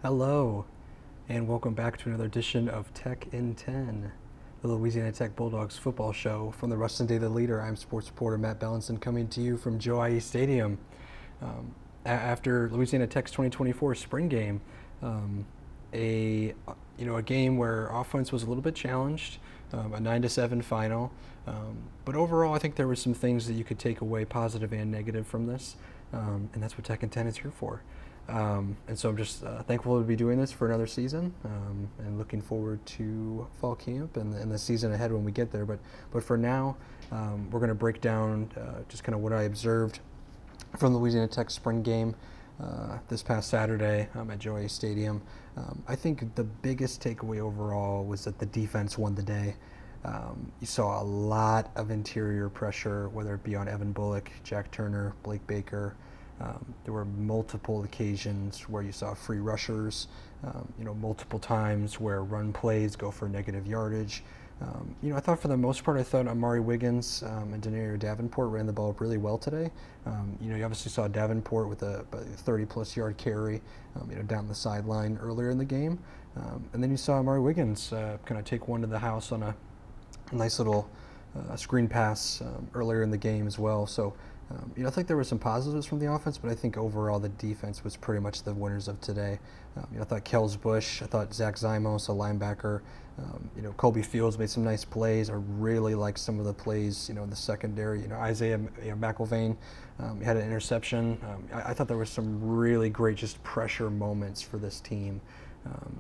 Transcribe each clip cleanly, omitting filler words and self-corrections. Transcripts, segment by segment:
Hello, and welcome back to another edition of Tech in 10, the Louisiana Tech Bulldogs football show. From the Ruston Daily Leader, I'm sports reporter Matt Belinson, coming to you from Joe Stadium. After Louisiana Tech's 2024 spring game, a game where offense was a little bit challenged, a 9-7 final. But overall, I think there were some things that you could take away, positive and negative, from this, and that's what Tech in 10 is here for. And so I'm just thankful to be doing this for another season, and looking forward to fall camp and the season ahead when we get there. But for now, we're going to break down just kind of what I observed from the Louisiana Tech spring game this past Saturday at Joe Stadium. I think the biggest takeaway overall was that the defense won the day. You saw a lot of interior pressure, whether it be on Evan Bullock, Jack Turner, Blake Baker. There were multiple occasions where you saw free rushers, multiple times where run plays go for negative yardage. I thought for the most part, Amari Wiggins and Denario Davenport ran the ball really well today. You obviously saw Davenport with a 30-plus yard carry, down the sideline earlier in the game. And then you saw Amari Wiggins kind of take one to the house on a nice little screen pass earlier in the game as well. So, I think there were some positives from the offense, but I think overall the defense was pretty much the winners of today. I thought Kels Bush, I thought Zach Zymos, a linebacker, Colby Fields made some nice plays. I really liked some of the plays, in the secondary. Isaiah McIlvain had an interception. I thought there was some really great just pressure moments for this team.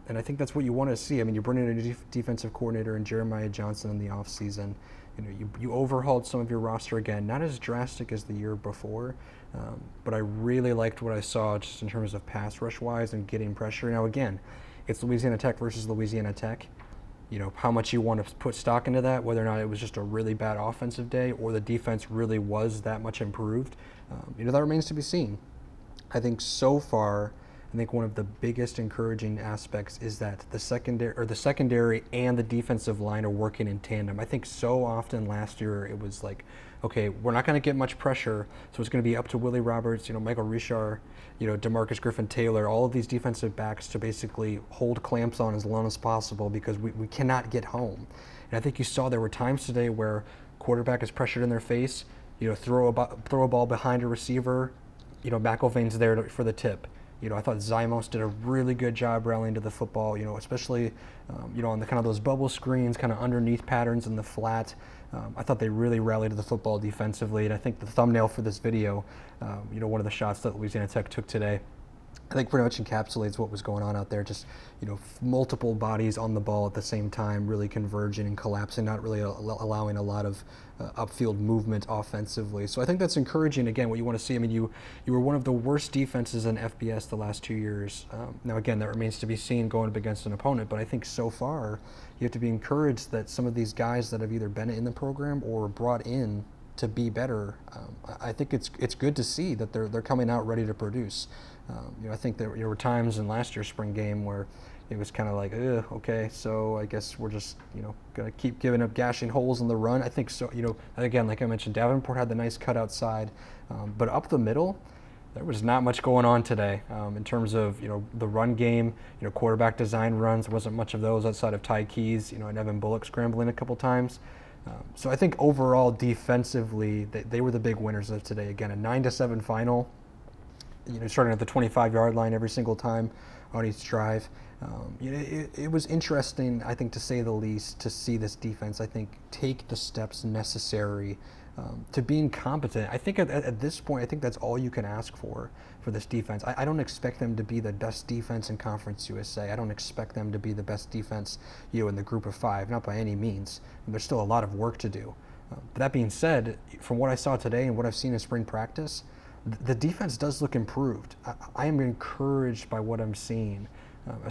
And I think that's what you want to see. I mean, you bring in a defensive coordinator in Jeremiah Johnson in the offseason. You overhauled some of your roster again, not as drastic as the year before, but I really liked what I saw just in terms of pass rush wise and getting pressure. Now again, it's Louisiana Tech versus Louisiana Tech. How much you want to put stock into that, whether or not it was just a really bad offensive day or the defense really was that much improved, that remains to be seen. I think so far, one of the biggest encouraging aspects is that the secondary and the defensive line are working in tandem. I think so often last year it was like, okay, we're not going to get much pressure, so it's going to be up to Willie Roberts, Michael Richard, DeMarcus Griffin-Taylor, all of these defensive backs to basically hold clamps on as long as possible because we cannot get home. And I think you saw there were times today where quarterback is pressured in their face, throw a ball behind a receiver, McIlvain's there for the tip. I thought Zymos did a really good job rallying to the football, especially, on the kind of those bubble screens, kind of underneath patterns in the flat. I thought they really rallied to the football defensively, and I think the thumbnail for this video, one of the shots that Louisiana Tech took today, I think pretty much encapsulates what was going on out there. Just, multiple bodies on the ball at the same time, really converging and collapsing, not really allowing a lot of upfield movement offensively. So I think that's encouraging. Again, what you want to see. I mean, you were one of the worst defenses in FBS the last 2 years. Now, again, that remains to be seen going up against an opponent, but I think so far you have to be encouraged that some of these guys that have either been in the program or brought in to be better, I think it's good to see that they're coming out ready to produce. I think there were times in last year's spring game where it was kind of like, okay, so I guess we're just, going to keep giving up gashing holes in the run. I think so, again, like I mentioned, Davenport had the nice cut outside, but up the middle, there was not much going on today in terms of, the run game, quarterback design runs. There wasn't much of those outside of Ty Keys, and Evan Bullock scrambling a couple times. So I think overall defensively, they were the big winners of today. Again, a 9-7 final, starting at the 25-yard line every single time on each drive. It was interesting, I think, to say the least, to see this defense, I think, take the steps necessary to being competent. I think at this point, I think that's all you can ask for this defense. I don't expect them to be the best defense in Conference USA. I don't expect them to be the best defense, in the group of five, not by any means. There's still a lot of work to do. But that being said, from what I saw today and what I've seen in spring practice, the defense does look improved. I am encouraged by what I'm seeing.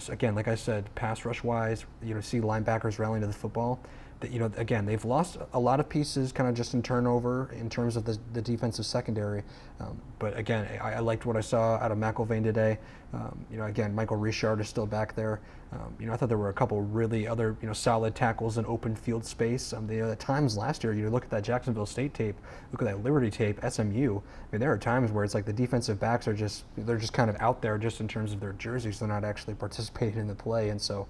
Again, like I said, pass rush wise, see linebackers rallying to the football. again, they've lost a lot of pieces kind of just in turnover in terms of the defensive secondary. But again, I liked what I saw out of McIlvain today. Again, Michael Richard is still back there. I thought there were a couple really other, solid tackles in open field space. At times last year, you look at that Jacksonville State tape, look at that Liberty tape, SMU. There are times where it's like the defensive backs are they're just kind of out there just in terms of their jerseys. They're not actually participating in the play. And so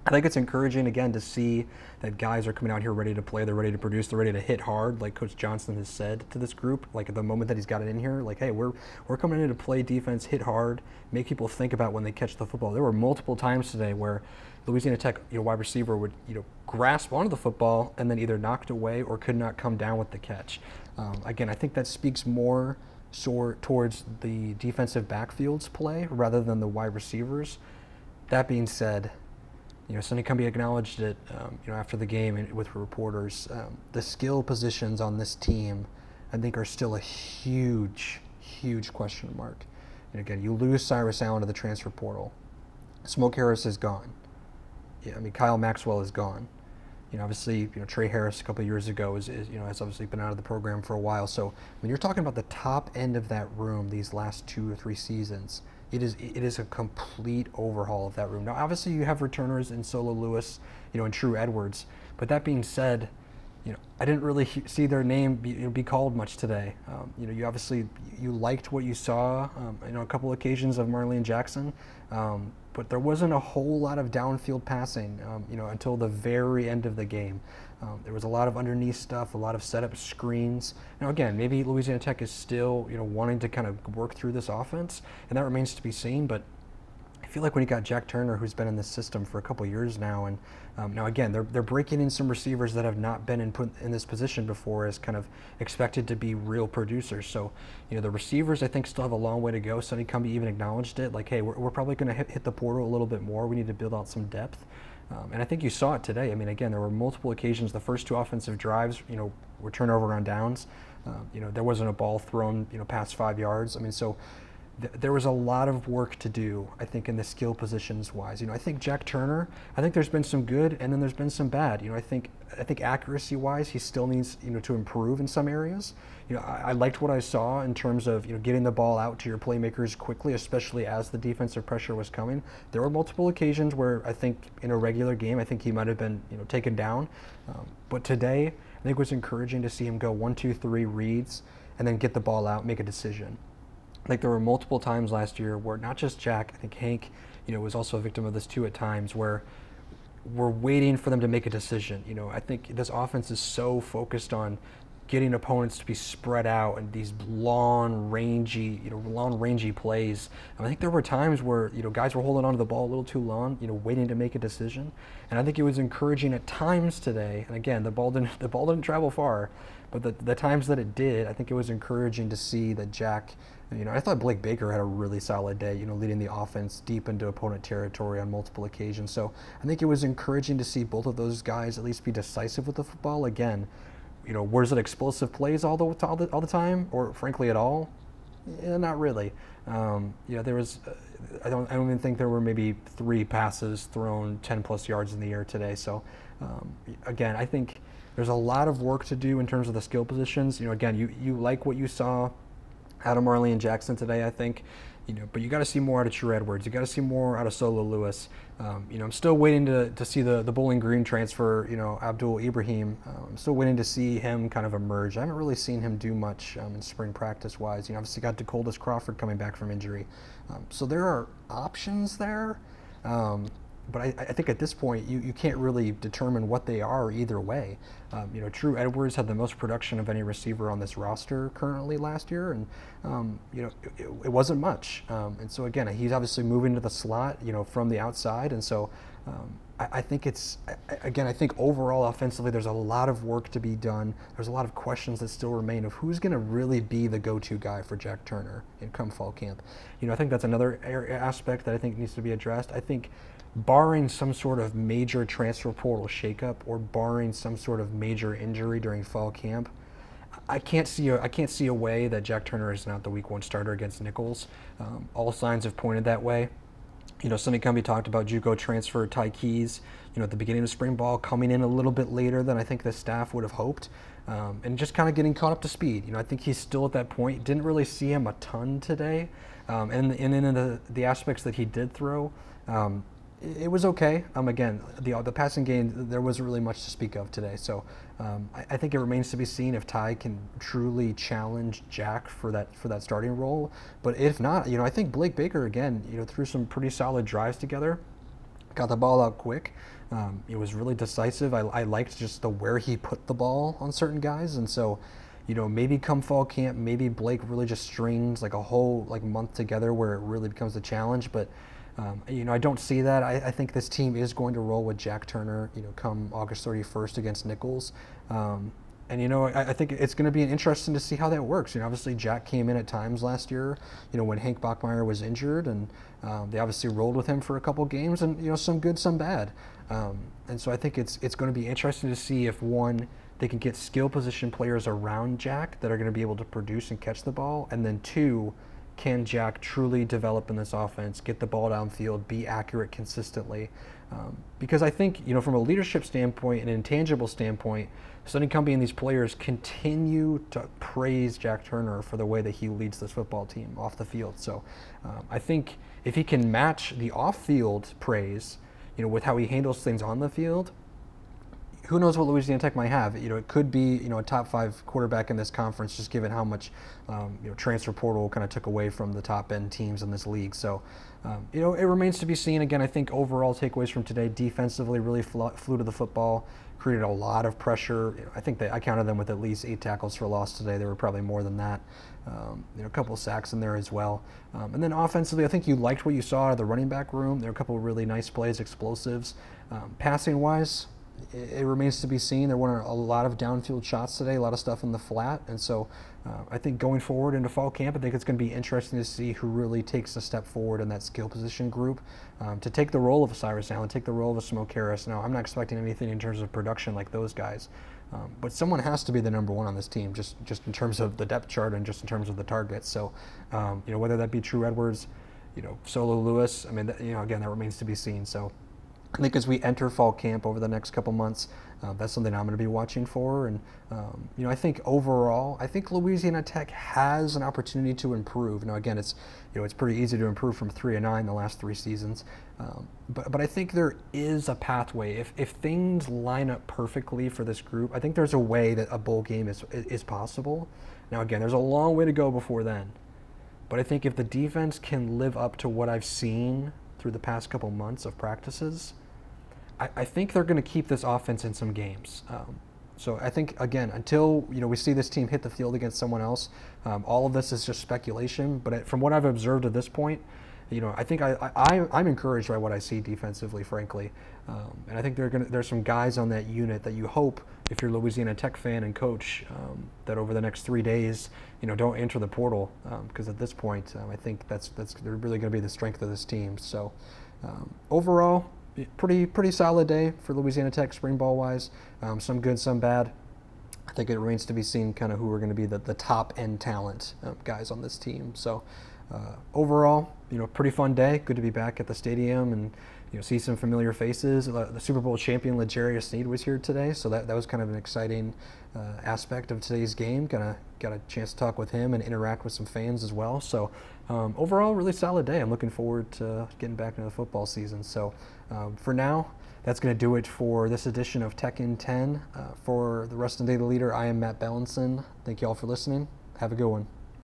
I think it's encouraging, again, to see that guys are coming out here ready to play. They're ready to produce. They're ready to hit hard, like Coach Johnson has said to this group. Like at the moment that he's got it in here, like, hey, we're coming in to play defense, hit hard, make people think about when they catch the football. There were multiple times today where Louisiana Tech, wide receiver would, grasp onto the football and then either knocked away or could not come down with the catch. Again, I think that speaks more towards the defensive backfield's play rather than the wide receivers. That being said, Sonny Cumbie acknowledged it, after the game with reporters. The skill positions on this team, I think, are still a huge, huge question mark. And again, you lose Cyrus Allen to the transfer portal. Smoke Harris is gone. Kyle Maxwell is gone. Obviously, Trey Harris a couple of years ago has obviously been out of the program for a while. So when you're talking about the top end of that room these last 2 or 3 seasons, it is a complete overhaul of that room. Now, obviously, you have returners in Solo Lewis, and True Edwards. But that being said, I didn't really see their name be called much today. You obviously liked what you saw, a couple occasions of Marlene Jackson, but there wasn't a whole lot of downfield passing, until the very end of the game. There was a lot of underneath stuff, a lot of setup screens. Now, again, maybe Louisiana Tech is still, wanting to kind of work through this offense, and that remains to be seen. But I feel like when you got Jack Turner, who's been in this system for a couple years now, and now again, they're breaking in some receivers that have not been in this position before as kind of expected to be real producers. So, the receivers, I think, still have a long way to go. Sonny Cumbie even acknowledged it, like, hey, we're probably going to hit the portal a little bit more. We need to build out some depth. And I think you saw it today. Again, there were multiple occasions. The first 2 offensive drives, were turnover on downs. There wasn't a ball thrown, past 5 yards. So there was a lot of work to do, I think, in the skill positions wise. I think Jack Turner, I think there's been some good and then there's been some bad. I think accuracy wise, he still needs, to improve in some areas. I liked what I saw in terms of, getting the ball out to your playmakers quickly, especially as the defensive pressure was coming. There were multiple occasions where I think in a regular game, I think he might have been, taken down. But today, I think it was encouraging to see him go 1, 2, 3 reads and then get the ball out, make a decision. Like there were multiple times last year where not just Jack, I think Hank, was also a victim of this too at times, where we're waiting for them to make a decision. I think this offense is so focused on getting opponents to be spread out and these long, rangy plays. And I think there were times where, guys were holding onto the ball a little too long, waiting to make a decision. And I think it was encouraging at times today. And again, the ball didn't travel far, but the times that it did, I think it was encouraging to see that Jack, I thought Blake Baker had a really solid day, leading the offense deep into opponent territory on multiple occasions. So I think it was encouraging to see both of those guys at least be decisive with the football. Again, was it explosive plays all the time, or frankly at all? Yeah, not really. There was, I don't even think there were maybe 3 passes thrown 10+ yards in the air today. So again, I think there's a lot of work to do in terms of the skill positions. Again, you like what you saw out of Marlene Jackson today, I think, but you got to see more out of True Edwards. You got to see more out of Solo Lewis. I'm still waiting to see the Bowling Green transfer, Abdul Ibrahim. I'm still waiting to see him kind of emerge. I haven't really seen him do much in spring practice wise. Obviously got DeColdis Crawford coming back from injury. So there are options there. But I think at this point, you can't really determine what they are either way. True Edwards had the most production of any receiver on this roster currently last year, and it wasn't much. And so again, he's obviously moving to the slot, from the outside, and so I think I think overall offensively, there's a lot of work to be done. There's a lot of questions that still remain of who's going to really be the go-to guy for Jack Turner in come fall camp. I think that's another aspect that I think needs to be addressed. I think barring some sort of major transfer portal shakeup or barring some sort of major injury during fall camp, I can't see a way that Jack Turner is not the week 1 starter against Nichols. All signs have pointed that way. Sonny Cumbie talked about JUCO transfer Ty Keys, at the beginning of spring ball, coming in a little bit later than I think the staff would have hoped, and just kind of getting caught up to speed. I think he's still at that point. Didn't really see him a ton today, and in the aspects that he did throw, it was okay. Again, the passing game, there wasn't really much to speak of today. So I think it remains to be seen if Ty can truly challenge Jack for that starting role. But if not, I think Blake Baker again, threw some pretty solid drives together, got the ball out quick. It was really decisive. I liked just where he put the ball on certain guys, and so. Maybe come fall camp, maybe Blake really just strings like a whole month together where it really becomes a challenge. But I don't see that. I think this team is going to roll with Jack Turner, come August 31st against Nichols. And I think it's going to be interesting to see how that works. Obviously Jack came in at times last year, when Hank Bachmeier was injured, and they obviously rolled with him for a couple games, and some good, some bad. And so I think it's going to be interesting to see if they can get skill position players around Jack that are going to be able to produce and catch the ball, and then two, can Jack truly develop in this offense, get the ball downfield, be accurate consistently? Because I think, from a leadership standpoint, an intangible standpoint, Sonny Cumbie and these players continue to praise Jack Turner for the way that he leads this football team off the field. So I think if he can match the off-field praise, with how he handles things on the field, who knows what Louisiana Tech might have. It could be, a top 5 quarterback in this conference, just given how much, transfer portal kind of took away from the top end teams in this league. So, it remains to be seen. Again, I think overall takeaways from today, defensively really flew to the football, created a lot of pressure. I think I counted them with at least 8 tackles for loss today. There were probably more than that. A couple of sacks in there as well. And then offensively, I think you liked what you saw out of the running back room. There were a couple of really nice plays, explosives. Passing wise, it remains to be seen. There weren't a lot of downfield shots today, a lot of stuff in the flat. And so I think going forward into fall camp, I think it's going to be interesting to see who really takes a step forward in that skill position group to take the role of a Cyrus Allen, take the role of a Smoke Harris. Now, I'm not expecting anything in terms of production like those guys, but someone has to be the number one on this team, just in terms of the depth chart and just in terms of the targets. So, whether that be True Edwards, Solo Lewis, again, that remains to be seen. So I think as we enter fall camp over the next couple months, that's something I'm going to be watching for. And, I think overall, Louisiana Tech has an opportunity to improve. Now, again, it's pretty easy to improve from 3-9 the last 3 seasons. But I think there is a pathway. If things line up perfectly for this group, I think there's a way that a bowl game is possible. Now, again, there's a long way to go before then. But I think if the defense can live up to what I've seen through the past couple months of practices, I think they're going to keep this offense in some games. So I think, again, until we see this team hit the field against someone else, all of this is just speculation. But from what I've observed at this point, I think I'm encouraged by what I see defensively, frankly. And I think there's some guys on that unit that you hope, if you're a Louisiana Tech fan and coach, that over the next 3 days, don't enter the portal, because at this point, I think they're really going to be the strength of this team. So overall, pretty solid day for Louisiana Tech spring ball wise. Some good, some bad. I think it remains to be seen kind of who are going to be the top end talent guys on this team. So overall, pretty fun day. Good to be back at the stadium and see some familiar faces. The Super Bowl champion L'Jarius Sneed was here today, so that was kind of an exciting aspect of today's game. Got a chance to talk with him and interact with some fans as well. So overall, really solid day. I'm looking forward to getting back into the football season. So for now, that's going to do it for this edition of Tech in 10. For the Ruston Daily Leader, I am Matt Belinson. Thank you all for listening. Have a good one.